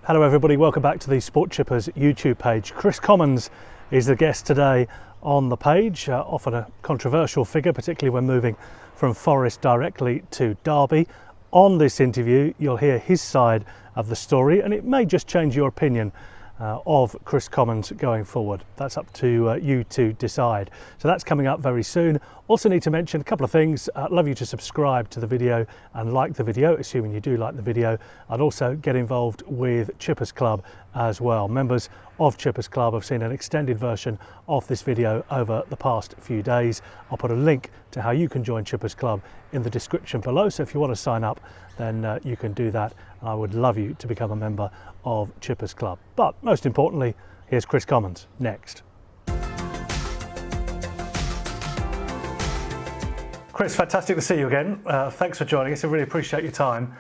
Hello everybody, welcome back to the Sport Chippers YouTube page. Kris Commons is the guest today on the page, often a controversial figure, particularly when moving from Forest directly to Derby. On this interview you'll hear his side of the story and it may just change your opinion of Kris Commons going forward. That's up to you to decide. So that's coming up very soon. Also need to mention a couple of things. I'd love you to subscribe to the video and like the video, assuming you do like the video. I'd also get involved with Chippers Club as well. Members of Chippers Club have seen an extended version of this video over the past few days. I'll put a link to how you can join Chippers Club in the description below, so if you want to sign up then you can do that. I would love you to become a member of Chippers Club. But most importantly, here's Kris Commons next. Kris, fantastic to see you again. Thanks for joining us. I really appreciate your time.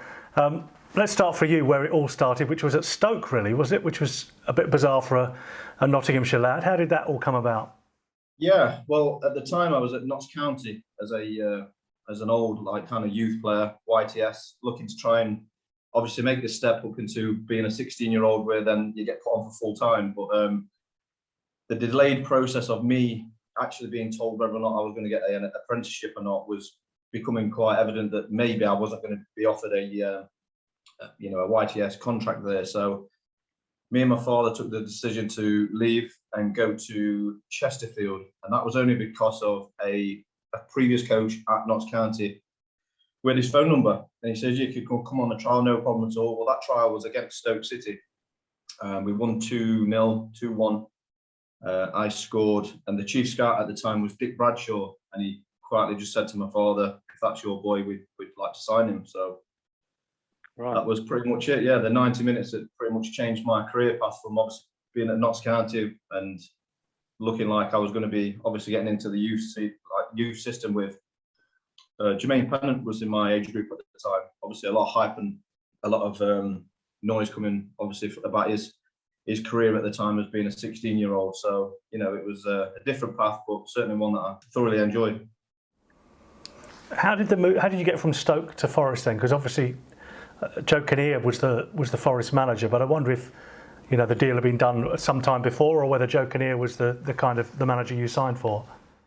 Let's start for you where it all started, which was at Stoke, really, was it? Which was a bit bizarre for a Nottinghamshire lad. How did that all come about? Yeah, well, at the time I was at Notts County as an old kind of youth player, YTS, looking to try and obviously make this step up into being a 16-year-old where then you get put on for full time. But the delayed process of me actually being told whether or not I was going to get an apprenticeship or not was becoming quite evident that maybe I wasn't going to be offered a YTS contract there. So me and my father took the decision to leave and go to Chesterfield, and that was only because of a previous coach at Notts County with his phone number, and he says you could come on a trial, no problem at all. Well, that trial was against Stoke City. We won 2-0, 2-1. I scored, and the chief scout at the time was Dick Bradshaw, and he quietly just said to my father, if that's your boy, we'd like to sign him. So that was pretty much it. Yeah, the 90 minutes that pretty much changed my career path from obviously being at Notts County and looking like I was going to be obviously getting into the youth system with Jermaine Pennant was in my age group at the time. Obviously a lot of hype and a lot of noise coming obviously about his career at the time as being a 16-year-old. So, it was a different path, but certainly one that I thoroughly enjoyed. How did you get from Stoke to Forest then? Because obviously Joe Kinnear was the Forest manager, but I wonder if the deal had been done some time before, or whether Joe Kinnear was the manager you signed for.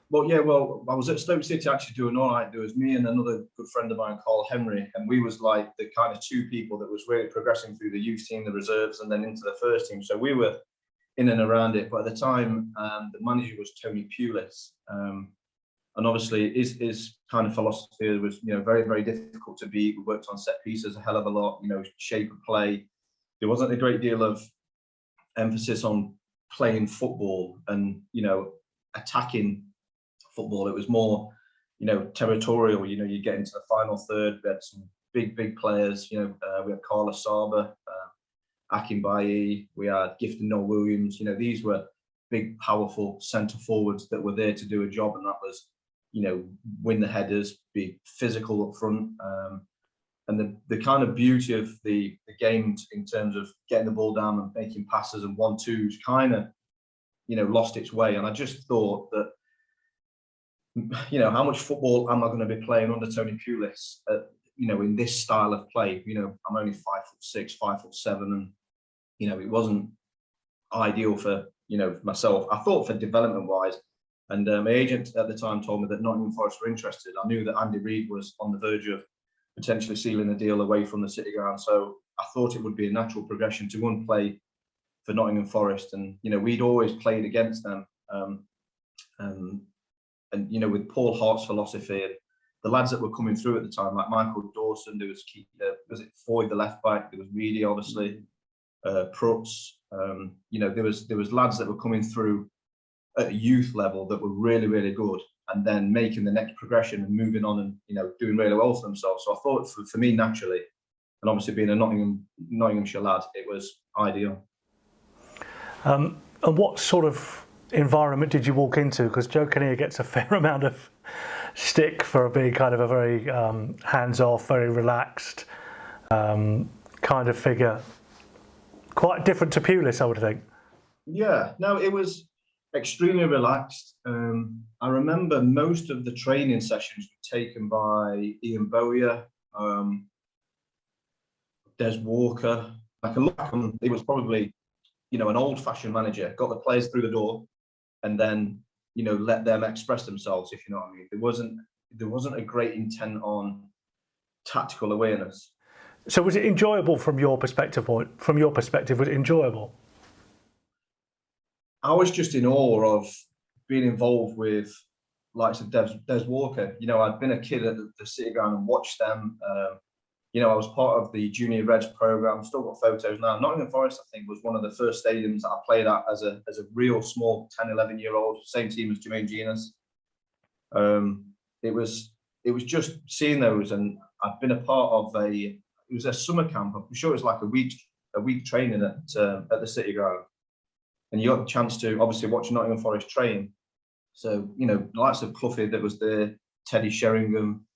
Well, yeah, I was at Stoke City actually doing all right. There was me and another good friend of mine called Henry, and we was like the kind of two people that was really progressing through the youth team, the reserves, and then into the first team. So we were in and around it. But at the time, the manager was Tony Pulis, and obviously his kind of philosophy was very, very difficult to beat. We worked on set pieces a hell of a lot, shape of play. There wasn't a great deal of emphasis on playing football and attacking football. It was more territorial. You get into the final third. We had some big players. We had Carlos Saba, Akin Bayi, we had Gifton Noel Williams. These were big, powerful centre forwards that were there to do a job, and that was win the headers, be physical up front. And the kind of beauty of the game in terms of getting the ball down and making passes and 1-2s kind of lost its way. And I just thought that how much football am I going to be playing under Tony Pulis in this style of play? I'm only 5'6", 5'7", and it wasn't ideal for myself. I thought for development wise, and my agent at the time told me that Nottingham Forest were interested. I knew that Andy Reid was on the verge of potentially sealing a deal away from the City ground, so I thought it would be a natural progression to go and play for Nottingham Forest. And we'd always played against them, and with Paul Hart's philosophy and the lads that were coming through at the time, like Michael Dawson, there was Foy the left back, there was Reedy obviously, Prutz, there was lads that were coming through at a youth level that were really, really good, and then making the next progression and moving on and doing really well for themselves. So I thought for me naturally, and obviously being a Nottinghamshire lad, it was ideal. And what sort of environment did you walk into? Because Joe Kinnear gets a fair amount of stick for being kind of a very hands-off, very relaxed kind of figure. Quite different to Pulis, I would think. Yeah, no, it was extremely relaxed. I remember most of the training sessions were taken by Ian Bowyer, Des Walker, I can look back on, it was probably, an old-fashioned manager, got the players through the door, and then, let them express themselves, if you know what I mean. There wasn't a great intent on tactical awareness. So was it enjoyable from your perspective? Or from your perspective, was it enjoyable? I was just in awe of being involved with likes of Des Walker. I'd been a kid at the City Ground and watched them. I was part of the Junior Reds program. Still got photos now. Nottingham Forest, I think, was one of the first stadiums that I played at as a real small 10, 11-year-old. Same team as Jermaine Genus. It was just seeing those, and I'd been a part of it was a summer camp. I'm sure it was like a week training at the City Ground, and you got the chance to obviously watch Nottingham Forest train. So the likes of Cloughy that was there, Teddy Sheringham,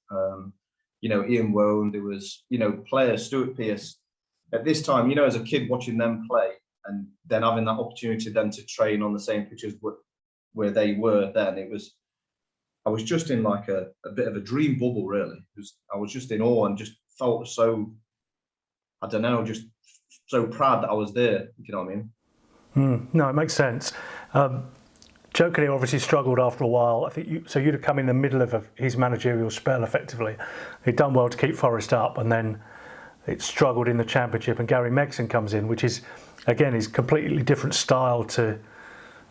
Ian Wone. There was players, Stuart Pearce. At this time, as a kid watching them play, and then having that opportunity then to train on the same pitches where they were then, I was just in like a bit of a dream bubble, really. I was just in awe and just felt so, I don't know, just so proud that I was there, if you know what I mean. No, it makes sense. Joe Kinnear obviously struggled after a while. I think you'd have come in the middle of his managerial spell, effectively. He'd done well to keep Forest up, and then it struggled in the Championship. And Gary Megson comes in, which is, again, is completely different style to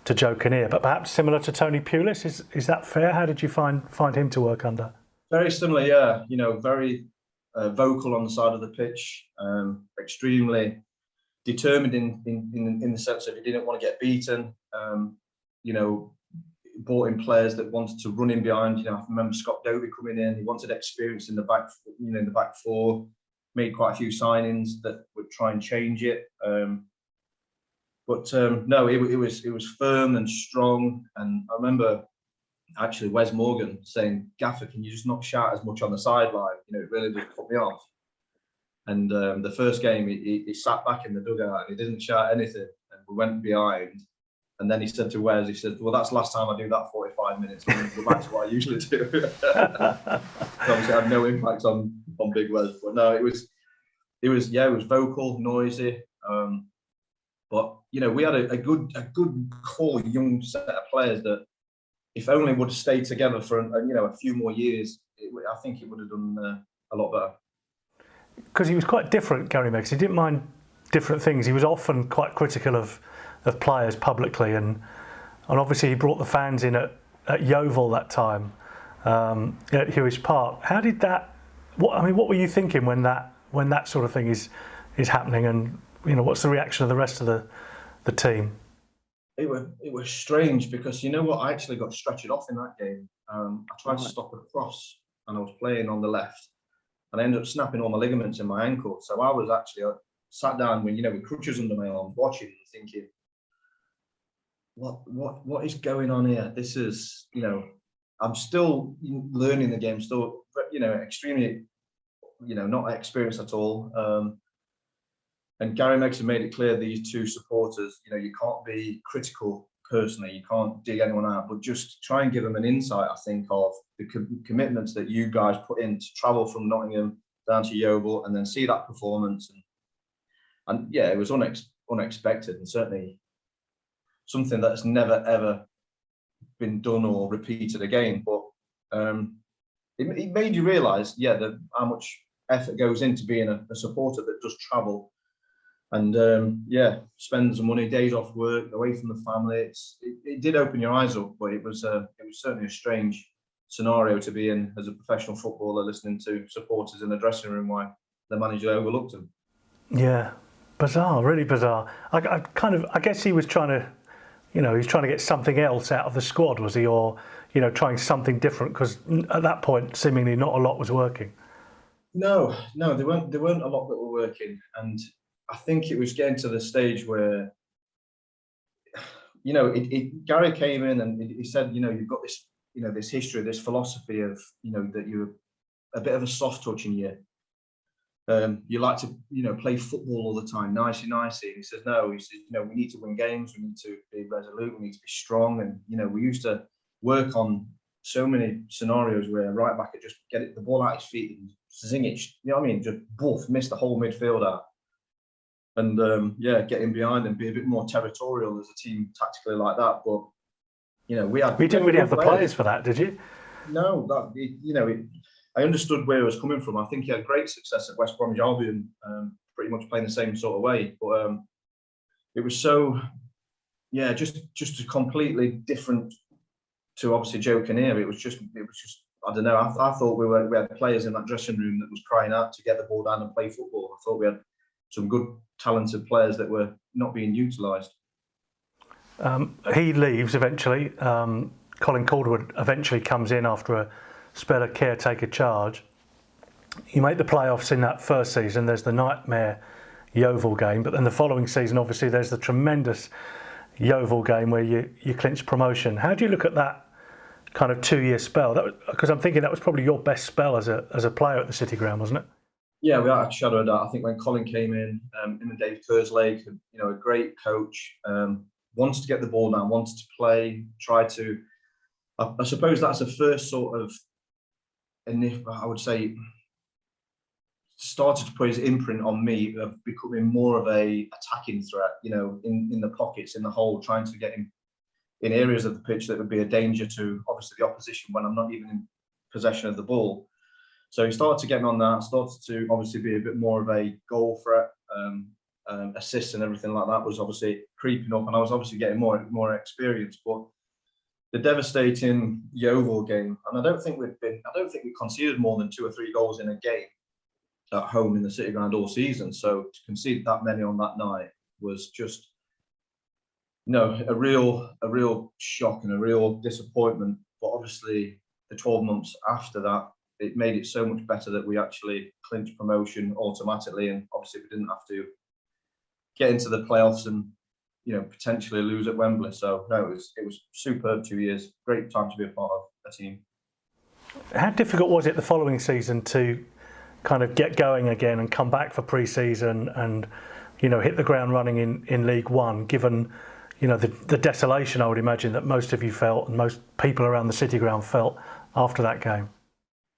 Joe Kinnear, but perhaps similar to Tony Pulis. Is that fair? How did you find him to work under? Very similar, yeah. Very vocal on the side of the pitch, extremely determined in the sense that he didn't want to get beaten. Brought in players that wanted to run in behind. I remember Scott Dobie coming in. He wanted experience in the back, in the back four. Made quite a few signings that would try and change it. No, it was firm and strong. And I remember actually Wes Morgan saying, "Gaffer, can you just not shout as much on the sideline? It really does put me off." And the first game, he sat back in the dugout and he didn't shout anything. And we went behind. And then he said to Wes, he said, "Well, that's the last time I do that 45 minutes. I'm going to go back to what I usually do." Obviously, I had no impact on Big Wes. But no, it was vocal, noisy. But we had a good core young set of players that, if only would have stayed together for a few more years, I think it would have done a lot better. Because he was quite different, Gary Megson. He didn't mind different things. He was often quite critical of players publicly, and obviously he brought the fans in at Yeovil that time, at Hewish Park. How did that? What were you thinking when that sort of thing is happening, and what's the reaction of the rest of the team? It was strange because what, I actually got stretchered off in that game. I tried to stop a cross, and I was playing on the left, and I ended up snapping all my ligaments in my ankle. So I was actually sat down with crutches under my arm, watching and thinking, what is going on here? This is, I'm still learning the game, still, extremely, not experienced at all. And Gary Megson made it clear, these two supporters, you can't be critical personally, you can't dig anyone out, but just try and give them an insight, I think, of the commitments that you guys put in to travel from Nottingham down to Yeovil and then see that performance. And yeah, it was unexpected, and certainly something that's never ever been done or repeated again. But it made you realise, how much effort goes into being a supporter that does travel and spends money, days off work, away from the family. It did open your eyes up, but it was certainly a strange scenario to be in as a professional footballer, listening to supporters in the dressing room why the manager overlooked them. Yeah, bizarre, really bizarre. I guess he was trying to. He's trying to get something else out of the squad, was he? Or, trying something different, because at that point, seemingly not a lot was working. No, there weren't a lot that were working. And I think it was getting to the stage where, Gary came in and he said, you've got this, this history, this philosophy of, that you're a bit of a soft touch in you. You like to, play football all the time, nicey. And he says, no, we need to win games, we need to be resolute, we need to be strong. And, we used to work on so many scenarios where right back could just get the ball out his feet and zing it, just buff, miss the whole midfield out. and getting behind and be a bit more territorial as a team tactically like that. But we didn't really have the players for that, did you? No, I understood where he was coming from. I think he had great success at West Bromwich Albion, pretty much playing the same sort of way. But it was so, just a completely different to obviously Joe Kinnear. It was just. I don't know. I thought we had players in that dressing room that was crying out to get the ball down and play football. I thought we had some good, talented players that were not being utilised. He leaves eventually. Colin Calderwood eventually comes in after a spell of caretaker charge. You make the playoffs in that first season. There's the nightmare Yeovil game, but then the following season, obviously, there's the tremendous Yeovil game where you clinch promotion. How do you look at that kind of 2-year spell? Because I'm thinking that was probably your best spell as a player at the City Ground, wasn't it? Yeah, without a shadow of doubt. I think when Colin came in the Dave Kerslake, a great coach, wanted to get the ball down, wanted to play, try to. I suppose that's the first sort of, I would say, started to put his imprint on me of becoming more of a attacking threat. In the pockets, in the hole, trying to get him in areas of the pitch that would be a danger to obviously the opposition when I'm not even in possession of the ball. So he started to get on that, started to obviously be a bit more of a goal threat, assists and everything like that was obviously creeping up, and I was obviously getting more experience. But the devastating Yeovil game, and I don't think we conceded more than 2 or 3 goals in a game at home in the City Ground all season. So to concede that many on that night was just a real shock and a real disappointment. But obviously the 12 months after that, it made it so much better that we actually clinched promotion automatically, and obviously we didn't have to get into the playoffs and potentially lose at Wembley. So no, it was superb 2 years. Great time to be a part of a team. How difficult was it the following season to kind of get going again and come back for pre-season and hit the ground running in League One, given the desolation I would imagine that most of you felt and most people around the City Ground felt after that game?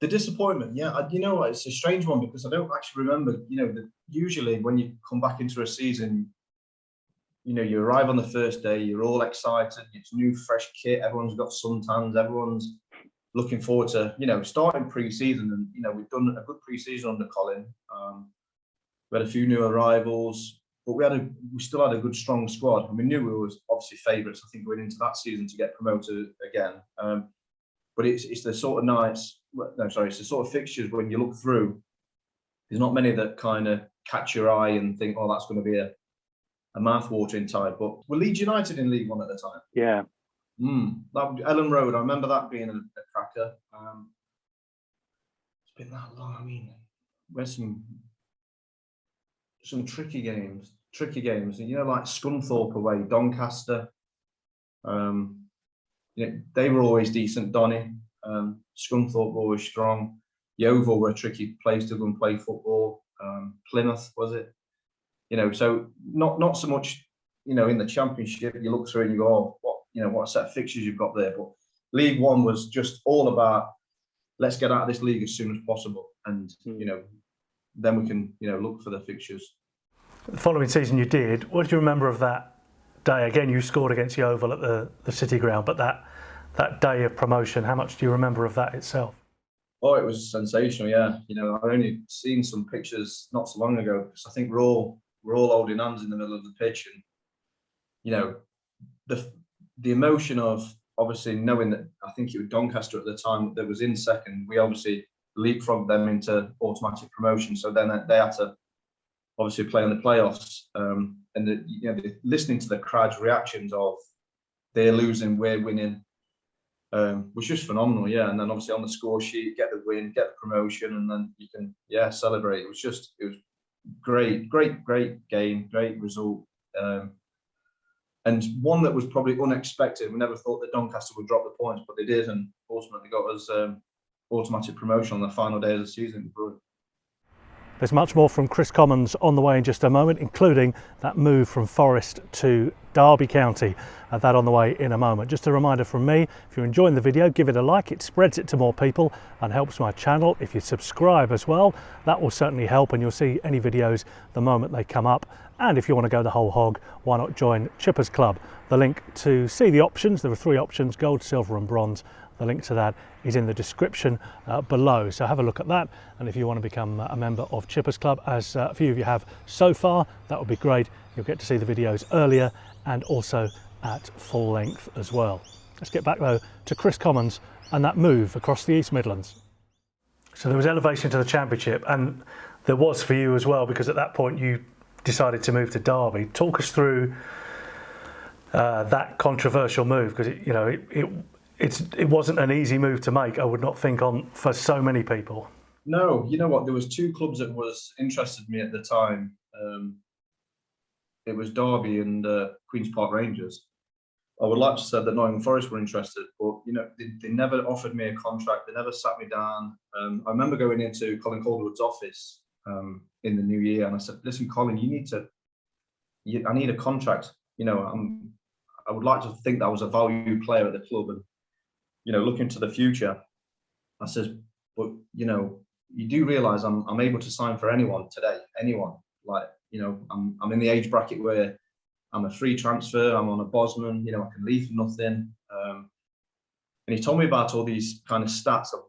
The disappointment, yeah. It's a strange one because I don't actually remember. Usually when you come back into a season, you arrive on the first day, you're all excited. It's new, fresh kit. Everyone's got suntans. Everyone's looking forward to starting pre-season. And we've done a good pre-season under Colin. We had a few new arrivals, but we still had a good, strong squad, and we knew we were obviously favourites. I think going into that season to get promoted again. But it's the sort of nights. It's the sort of fixtures when you look through. There's not many that kind of catch your eye and think, oh, that's going to be a mouth-watering tie. But we're Leeds United in League One at the time. Yeah. Ellen Road, I remember that being a cracker. It's been that long. I mean, there's some tricky games. And, like Scunthorpe away, Doncaster. They were always decent, Donny. Scunthorpe were always strong. Yeovil were a tricky place to go and play football. Plymouth, was it? So not so much, in the Championship, you look through and you go, oh, what a set of fixtures you've got there. But League One was just all about, let's get out of this league as soon as possible. And, then we can, look for the fixtures. The following season you did. What do you remember of that day? Again, you scored against Yeovil at the City Ground, but that day of promotion, how much do you remember of that itself? Oh, it was sensational, yeah. I've only seen some pictures not so long ago, because I think we're all holding hands in the middle of the pitch, and the emotion of obviously knowing that, I think it was Doncaster at the time that was in second. We obviously leapfrogged them into automatic promotion, so then they had to obviously play in the playoffs, and listening to the crowd's reactions of they're losing, we're winning, was just phenomenal, yeah. And then obviously on the score sheet, get the win, get the promotion, and then you can celebrate. It was great game, great result, and one that was probably unexpected. We never thought that Doncaster would drop the points, but they did, and ultimately got us automatic promotion on the final day of the season. Brilliant. There's much more from Kris Commons on the way in just a moment, including that move from Forest to Derby County. That on the way in a moment. Just a reminder from me, if you're enjoying the video, give it a like. It spreads it to more people and helps my channel. If you subscribe as well, that will certainly help, and you'll see any videos the moment they come up. And if you want to go the whole hog, why not join Chippers Club? The link to see the options, there are 3 options, gold, silver and bronze. The link to that is in the description below. So have a look at that. And if you want to become a member of Chippers Club, as a few of you have so far, that would be great. You'll get to see the videos earlier and also at full length as well. Let's get back though to Kris Commons and that move across the East Midlands. So there was elevation to the Championship, and there was for you as well, because at that point you decided to move to Derby. Talk us through that controversial move, because it wasn't an easy move to make, I would not think, for so many people. No, you know what? There was 2 clubs that was interested in me at the time. It was Derby and Queen's Park Rangers. I would like to say that Nottingham Forest were interested, but they never offered me a contract. They never sat me down. I remember going into Colin Calderwood's office in the new year, and I said, "Listen, Colin, I need a contract. I would like to think that I was a valued player at the club, and looking to the future." I says, "But you do realise I'm able to sign for anyone today. Anyone. I'm in the age bracket where I'm a free transfer. I'm on a Bosman. I can leave for nothing." And he told me about all these kind of stats of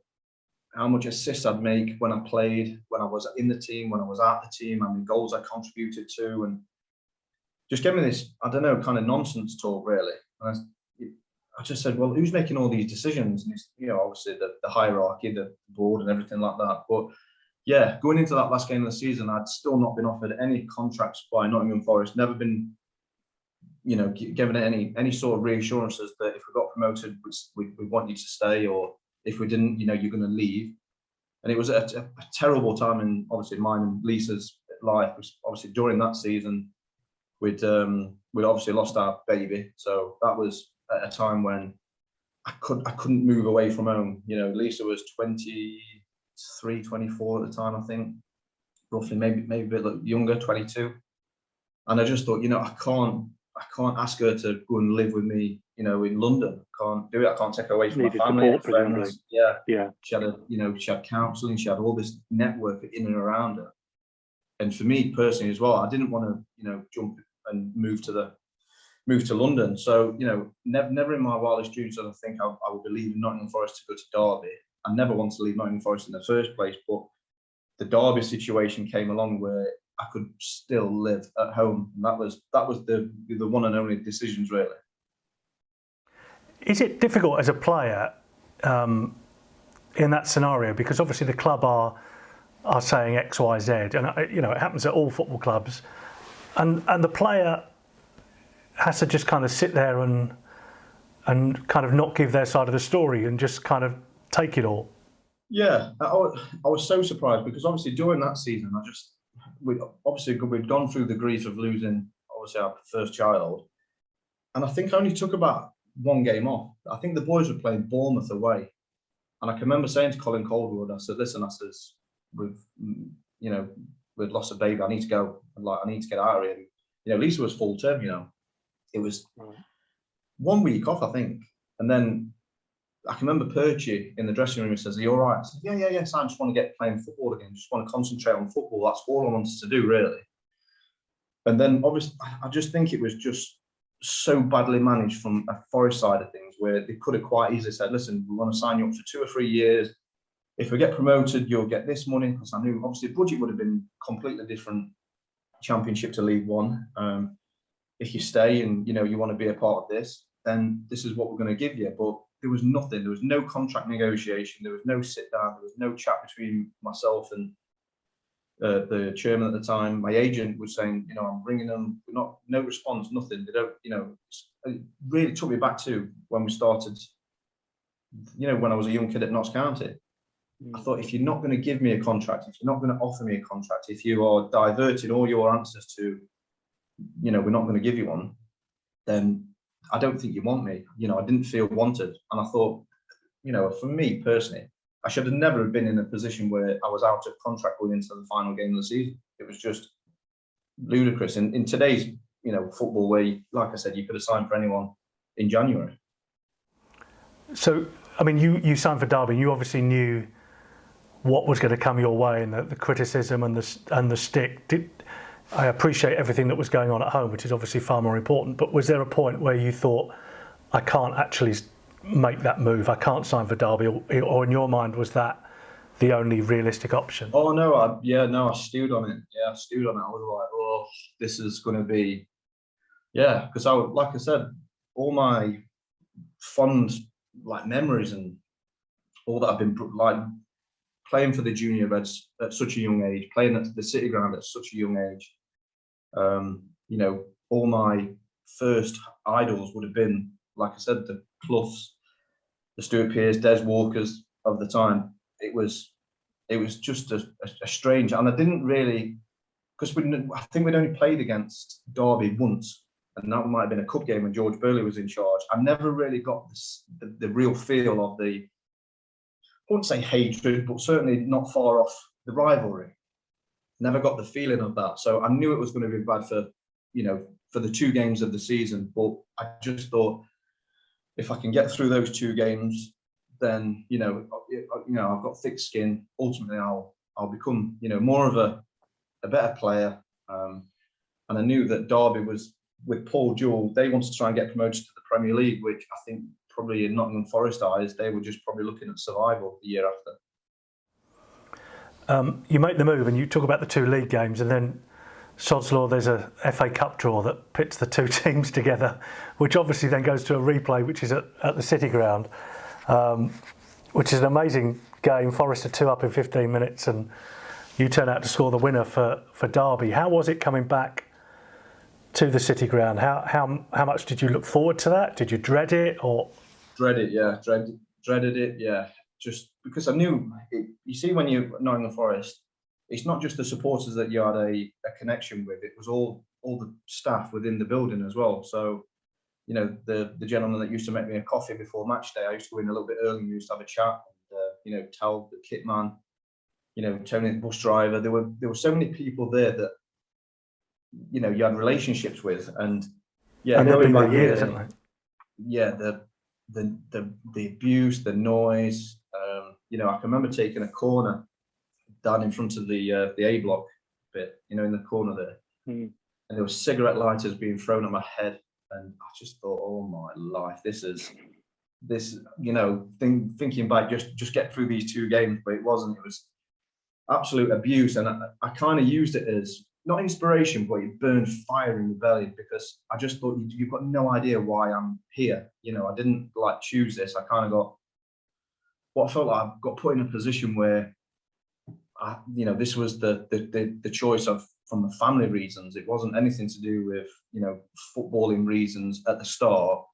how much assists I'd make when I played, when I was in the team, when I was out the team, how many goals I contributed to, and just gave me this, I don't know, kind of nonsense talk, really. And I just said, "Well, who's making all these decisions?" And it's, obviously the hierarchy, the board and everything like that. But yeah, going into that last game of the season, I'd still not been offered any contracts by Nottingham Forest, never been, given any sort of reassurances that if we got promoted, we want you to stay, or if we didn't, you're going to leave. And it was a terrible time in, obviously, mine and Lisa's life. Obviously, during that season, we'd obviously lost our baby, so that was at a time when I couldn't move away from home. Lisa was 23, 24 at the time, I think, roughly, maybe a bit younger, 22. And I just thought, I can't ask her to go and live with me, in London. I can't do it. I can't take her away from my family and friends. Yeah. She had counselling. She had all this network in and around her. And for me personally as well, I didn't want to, jump and move to London. So, never in my wildest dreams did I think I would be leaving Nottingham Forest to go to Derby. I never wanted to leave Nottingham Forest in the first place, but the Derby situation came along where I could still live at home. And that was the one and only decisions, really. Is it difficult as a player in that scenario? Because obviously the club are saying X, Y, Z, and it happens at all football clubs, and the player has to just kind of sit there and kind of not give their side of the story and just kind of take it all. Yeah, I was so surprised, because obviously during that season, we'd gone through the grief of losing obviously our first child, and I think I only took about 1 game off. I think the boys were playing Bournemouth away, and I can remember saying to Colin Calderwood, I said, "Listen," I says, we'd lost a baby. I need to go. I need to get out of here. And, Lisa was full term. It was 1 week off, I think, and then I can remember Perchie in the dressing room says, "Are you all right?" I said, yeah. So I just want to get playing football again. Just want to concentrate on football. That's all I wanted to do, really. And then obviously, I just think it was just so badly managed from a Forest side of things, where they could have quite easily said, "Listen, we want to sign you up for 2 or 3 years. If we get promoted, you'll get this money." Because I knew obviously the budget would have been completely different, Championship to League One. If you stay and you want to be a part of this, then this is what we're going to give you. But there was nothing. There was no contract negotiation. There was no sit down. There was no chat between myself and the chairman at the time. My agent was saying, "I'm bringing them." No response. Nothing. They don't. It really took me back to when we started. When I was a young kid at Notts County. I thought, if you're not going to give me a contract, if you're not going to offer me a contract, if you are diverting all your answers to, we're not going to give you one, then I don't think you want me. I didn't feel wanted. And I thought, for me personally, I should have never been in a position where I was out of contract going into the final game of the season. It was just ludicrous. In today's, football where, like I said, you could have signed for anyone in January. So, I mean, you signed for Derby. You obviously knew what was going to come your way and the criticism and the stick. I appreciate everything that was going on at home, which is obviously far more important. But was there a point where you thought, I can't actually make that move, I can't sign for Derby, or in your mind was that the only realistic option? Oh no, I stewed on it. Yeah, I stewed on it. I was like, oh, this is going to be, because like I said, all my fond memories and all that I've been playing for the junior Reds at such a young age, playing at the City Ground at such a young age. All my first idols would have been, like I said, the Cloughs, the Stuart Pearce, Des Walkers of the time. It was just a strange, and I didn't really, because I think we'd only played against Derby once, and that might have been a cup game when George Burley was in charge. I never really got the real feel of I wouldn't say hatred, but certainly not far off the rivalry. Never got the feeling of that. So I knew it was going to be bad for the 2 games of the season. But I just thought, if I can get through those 2 games, then I've got thick skin. Ultimately, I'll become more of a better player. And I knew that Derby was, with Paul Jewell, they wanted to try and get promoted to the Premier League, which I think probably in Nottingham Forest eyes, they were just probably looking at survival the year after. You make the move and you talk about the 2 league games, and then sod's law, there's a FA Cup draw that pits the 2 teams together, which obviously then goes to a replay, which is at the City Ground, which is an amazing game. Forest are 2 up in 15 minutes and you turn out to score the winner for Derby. How was it coming back to the City Ground? How much did you look forward to that? Did you dread it or? Dreaded, yeah. Dreaded it, yeah. Just because I knew, you see, when you're at Nottingham Forest, it's not just the supporters that you had a connection with. It was all the staff within the building as well. So, the gentleman that used to make me a coffee before match day, I used to go in a little bit early and we used to have a chat. And, tell the kit man, Tony the bus driver. There were so many people there that you had relationships with, and and they've been there years, haven't they? Yeah, the abuse, the noise. I can remember taking a corner down in front of the A block bit, in the corner there, and there were cigarette lighters being thrown at my head, and I just thought, oh my life, thinking back, just get through these 2 games, but it wasn't. It was absolute abuse, and I kind of used it as not inspiration, but it burned fire in the belly, because I just thought, you've got no idea why I'm here. I didn't choose this. I kind of got what I felt like I got put in a position where this was the choice from the family reasons. It wasn't anything to do with footballing reasons at the start.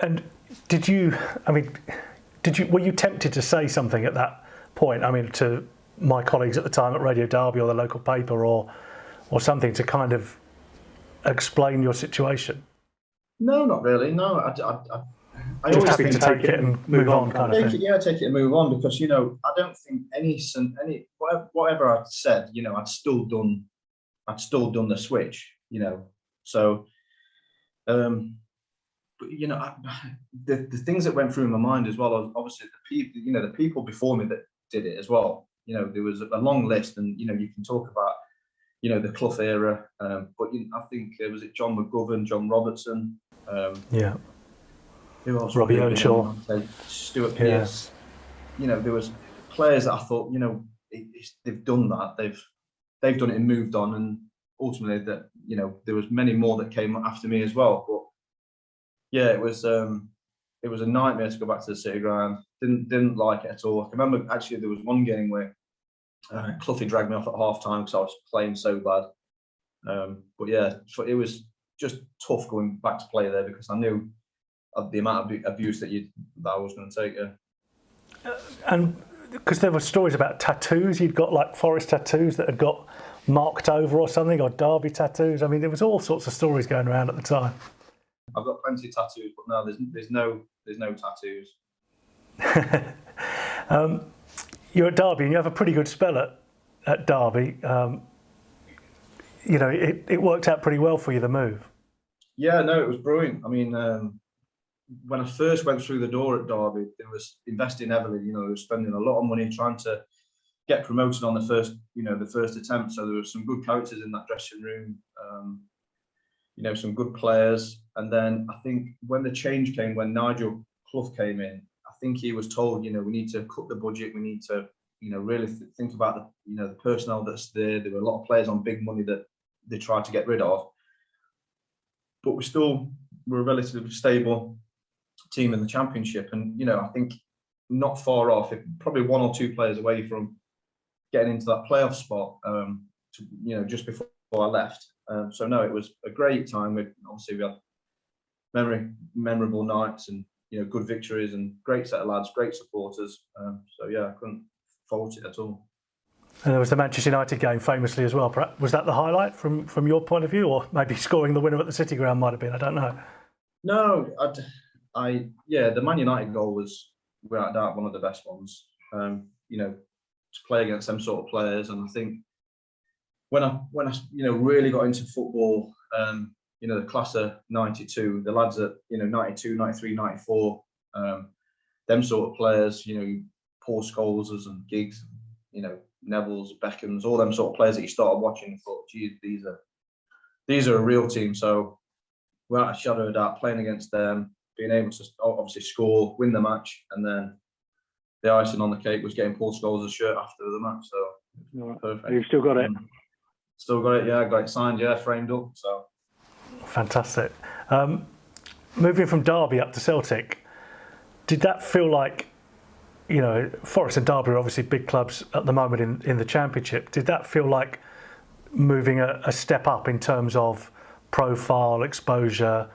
And were you tempted to say something at that point? I mean, to my colleagues at the time at Radio Derby or the local paper or something, to kind of explain your situation? No, not really. No, I just always happy to take it and move on, kind of thing. Yeah, take it and move on, because I don't think any whatever I'd said, I'd still done the switch, So, but the things that went through my mind as well, obviously the people before me that did it as well. There was a long list, and you can talk about the Clough era, but I think was it John McGovern, John Robertson, who else? Robbie Earnshaw, Stuart Pearce. There was players that I thought, they've done that, they've done it and moved on, and ultimately that there was many more that came after me as well. But yeah, it was a nightmare to go back to the City Ground. Didn't like it at all. I remember actually there was one game where Cloughie dragged me off at half time because I was playing so bad. But yeah, it was just tough going back to play there, because I knew the amount of abuse that I was going to take. And because there were stories about tattoos, you'd got Forest tattoos that had got marked over or something, or Derby tattoos. I mean, there was all sorts of stories going around at the time. I've got plenty of tattoos, but no, there's no tattoos. You're at Derby and you have a pretty good spell at Derby. It worked out pretty well for you, the move. Yeah, no, it was brilliant. I mean, when I first went through the door at Derby, they was investing heavily. You know, they were spending a lot of money trying to get promoted on the first attempt. So there were some good characters in that dressing room. Some good players. And then I think when the change came, when Nigel Clough came in, I think he was told, we need to cut the budget. We need to, really think about the personnel that's there. There were a lot of players on big money that they tried to get rid of. But we're a relatively stable team in the Championship. And, I think not far off, probably one or two players away from getting into that playoff spot, just before I left. So no, it was a great time. We had memorable nights and good victories and great set of lads, great supporters. So yeah, I couldn't fault it at all. And there was the Manchester United game famously as well. Perhaps was that the highlight from your point of view, or maybe scoring the winner at the City Ground might have been? I don't know. No, the Man United goal was without doubt one of the best ones. To play against them sort of players, and I think when I really got into football, the class of '92, the lads at '92, '93, '94, them sort of players, Paul Scholes and Giggs, Neville's, Beckhams, all them sort of players that you started watching and thought, geez, these are a real team. So without a shadow of a doubt, playing against them, being able to obviously score, win the match, and then the icing on the cake was getting Paul Scholes' shirt after the match. So perfect. You've still got it? Still got it, yeah. Got it signed, yeah, framed up. So fantastic. Moving from Derby up to Celtic, did that feel like, Forest and Derby are obviously big clubs at the moment in the Championship. Did that feel like moving a step up in terms of profile, exposure,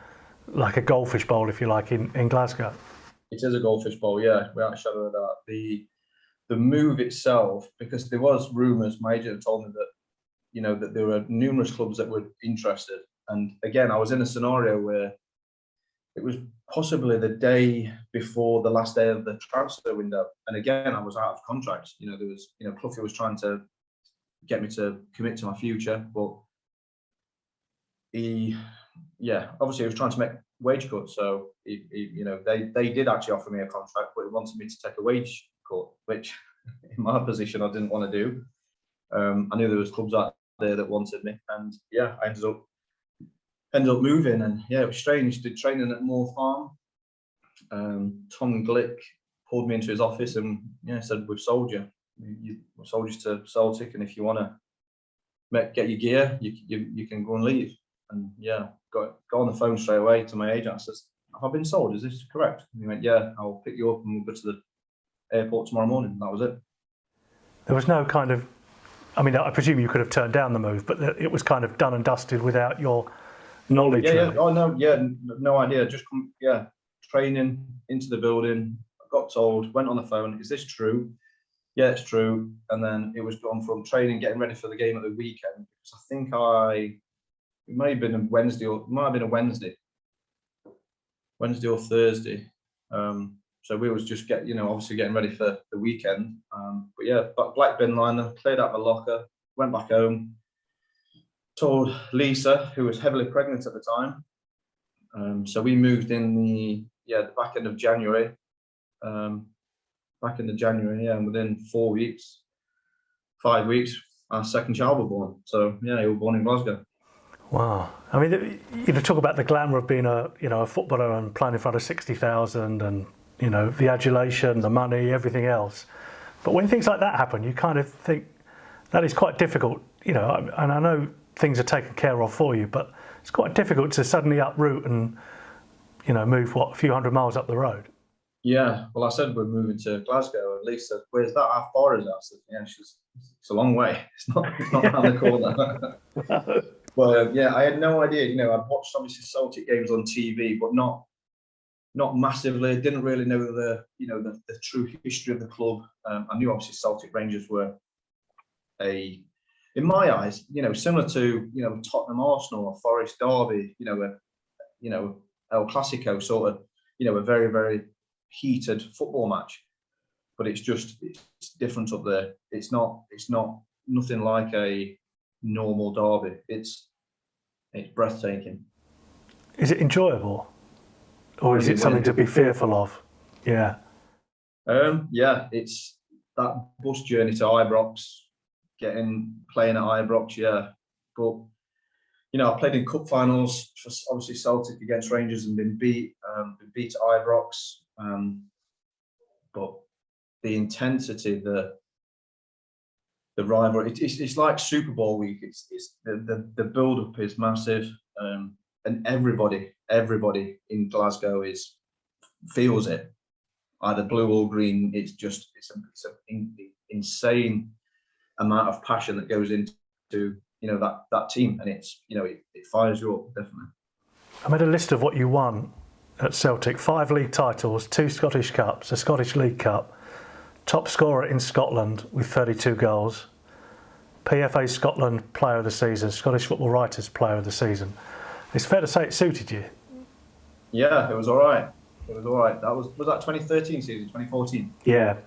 like a goldfish bowl, if you like, in Glasgow? It is a goldfish bowl, yeah, without a shadow of a doubt. The move itself, because there was rumours, my agent told me that, that there were numerous clubs that were interested. And again, I was in a scenario where it was possibly the day before the last day of the transfer window. And again, I was out of contract. There was, Clough was trying to get me to commit to my future, but obviously he was trying to make wage cuts. So they did actually offer me a contract, but he wanted me to take a wage cut, which in my position I didn't want to do. I knew there was clubs out there that wanted me, and yeah, I ended up moving. And yeah, it was strange. Did training at Moor Farm. Tom Glick pulled me into his office and said, "We've sold you. We've sold you to Celtic, and if you want to get your gear, you can go and leave." And yeah, got on the phone straight away to my agent. I says, "Have I been sold? Is this correct?" And he went, "Yeah, I'll pick you up and we'll go to the airport tomorrow morning." And that was it. There was no kind of, I presume you could have turned down the move, but it was kind of done and dusted without your knowledge. Yeah, really. Oh no, yeah, no idea. Just training into the building. I got told, went on the phone, "Is this true?" "Yeah, it's true." And then it was gone from training, getting ready for the game at the weekend. Because I think it might have been a Wednesday or Thursday. So we was just obviously getting ready for the weekend. But yeah, black bin liner, cleared out the locker, went back home, told Lisa, who was heavily pregnant at the time. So we moved in the back end of January. And within 5 weeks, our second child was born. So yeah, he was born in Glasgow. Wow. Talk about the glamour of being a footballer and playing in front of 60,000 and, the adulation, the money, everything else. But when things like that happen, you kind of think that is quite difficult, and I know things are taken care of for you, but it's quite difficult to suddenly uproot and, move, a few hundred miles up the road. Yeah, well, I said we're moving to Glasgow, and Lisa said, "Where's that? How far is that?" I said, "Yeah, it's a long way. It's not around the corner." Well, I had no idea. I'd watched obviously Celtic games on TV, but not massively. Didn't really know the true history of the club. I knew obviously Celtic Rangers were in my eyes, similar to Tottenham Arsenal or Forest Derby, El Clasico sort of, a very, very heated football match. But it's different up there. It's nothing like a normal derby. It's breathtaking. Is it enjoyable, or is it something to be fearful of? Yeah. Yeah, it's that bus journey to Ibrox, playing at Ibrox. Yeah, but I played in cup finals for obviously Celtic against Rangers and been beat at Ibrox. But the intensity, the rivalry, it's like Super Bowl week. It's the build up is massive, and everybody in Glasgow feels it, either blue or green. It's an insane amount of passion that goes into that team, and it fires you up, definitely. I made a list of what you won at Celtic: 5 league titles, 2 Scottish Cups, a Scottish League Cup, top scorer in Scotland with 32 goals, PFA Scotland Player of the Season, Scottish Football Writers Player of the Season. It's fair to say it suited you. Yeah, it was all right. That was that 2013 season, 2014? Yeah.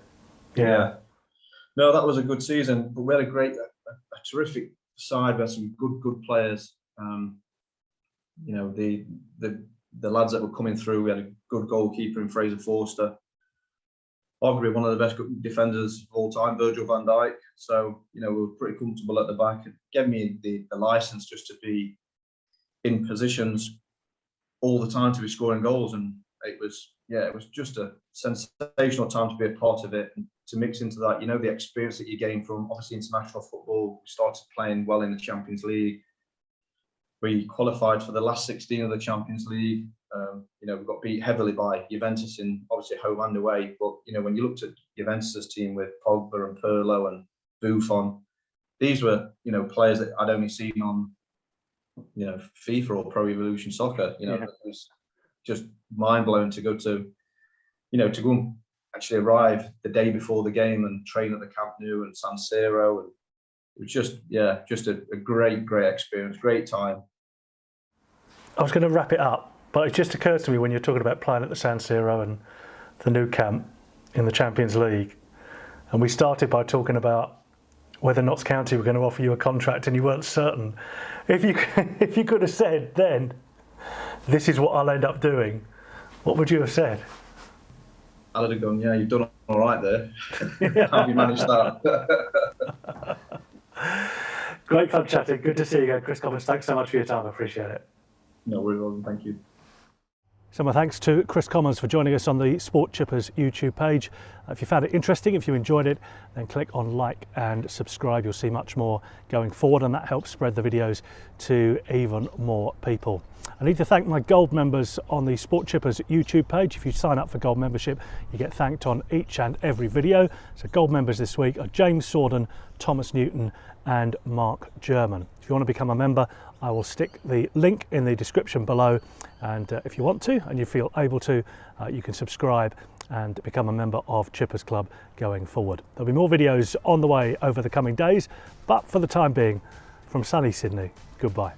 No, that was a good season, but we had a terrific side. We had some good players. The lads that were coming through, we had a good goalkeeper in Fraser Forster. Arguably one of the best defenders of all time, Virgil van Dijk. So, we were pretty comfortable at the back. It gave me the license just to be in positions all the time to be scoring goals. And it was just a sensational time to be a part of it and to mix into that, the experience that you gain from obviously international football. We started playing well in the Champions League. We qualified for the last 16 of the Champions League. We got beat heavily by Juventus in obviously home and away. But, when you looked at Juventus' team with Pogba and Pirlo and Buffon, these were, players that I'd only seen on, FIFA or Pro Evolution Soccer. It was just mind blowing to go to go and actually arrive the day before the game and train at the Camp Nou and San Siro. And it was just a great experience, great time. I was going to wrap it up, but it just occurs to me when you're talking about playing at the San Siro and the Nou Camp in the Champions League, and we started by talking about whether Notts County were going to offer you a contract and you weren't certain. If you could have said then, this is what I'll end up doing, what would you have said? I'd have gone, yeah, you've done all right there. How have you managed that? Great fun chatting. Good to see you again, Kris Commons. Thanks so much for your time. I appreciate it. No worries, thank you. So my thanks to Kris Commons for joining us on the Sport Chippers YouTube page. If you found it interesting, if you enjoyed it, then click on like and subscribe. You'll see much more going forward, and that helps spread the videos to even more people. I need to thank my gold members on the Sport Chippers YouTube page. If you sign up for gold membership, you get thanked on each and every video. So gold members this week are James Sorden, Thomas Newton and Mark German. If you want to become a member, I will stick the link in the description below, and if you want to and you feel able to, you can subscribe and become a member of Chippers Club going forward. There'll be more videos on the way over the coming days, but for the time being, from sunny Sydney, goodbye.